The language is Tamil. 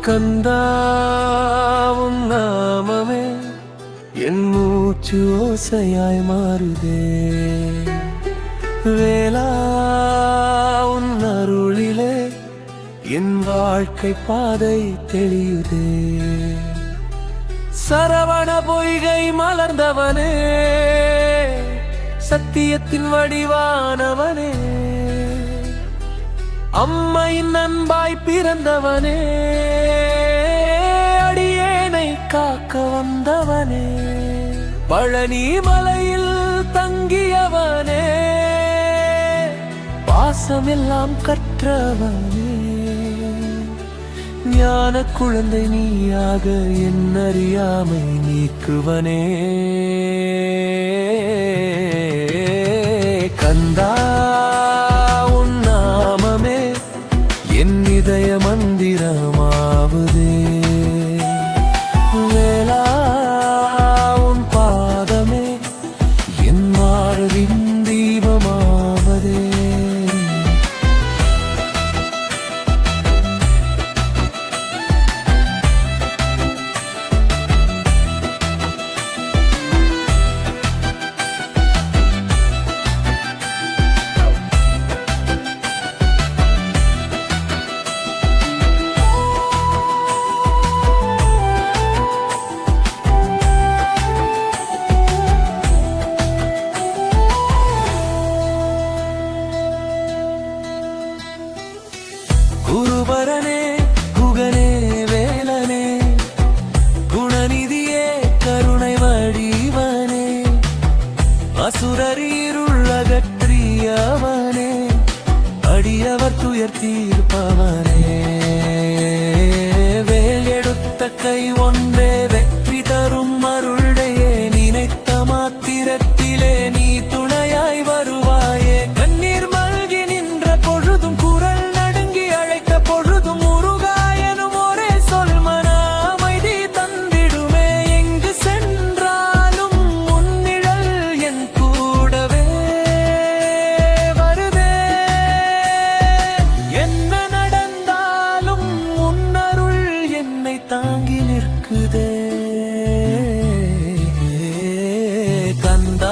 கந்தா உன் நாமமே என் மூச்சு ஓசையாய் மாறுதே. வேளா உன் அருளிலே என் வாழ்க்கை பாதை தெளியுதே. சரவண பொய்கை மலர்ந்தவனே, சத்தியத்தின் வடிவானவனே, அம்மையின் அன்பாய் பிறந்தவனே, அடியேனை காக்க வந்தவனே, பழனி மலையில் தங்கியவனே, பாசமெல்லாம் கற்றவனே, ஞான குழந்தை நீயாக என் அறியாமை நீக்குவனே. கந்தா உன் நாமமே என் இதய மந்திரமாவதே. வேளா உன் பாதமே என் மார்பின் தீபமாவதே. குருபரனே குகனே வேலனே, குணநிதியே கருணை வடிவனே, அசுரரீருள்ளகற்றியவனே, அடியவர் துயர் தீர்ப்பவனே. வேல் எடுத்த கை ஒன்றே வெற்றி தரும் அருள்டையே, நினைத்த மாத்திரத்திலே நீ துணையாய் வருவாயே. கண்ணீர் மல்கி நின்ற பொழுதும் குரல் நடுங்கி அழைத்த பொழுதும் முருகாயனும் ஒரே சொல் மன அமைதி தந்திடுமே. எங்கு சென்றாலும் முன்னிழல் என் கூடவே வருதே. என்ன நடந்தாலும் உன்னருள் என்னை தாங்கி நிற்குதே. கந்தா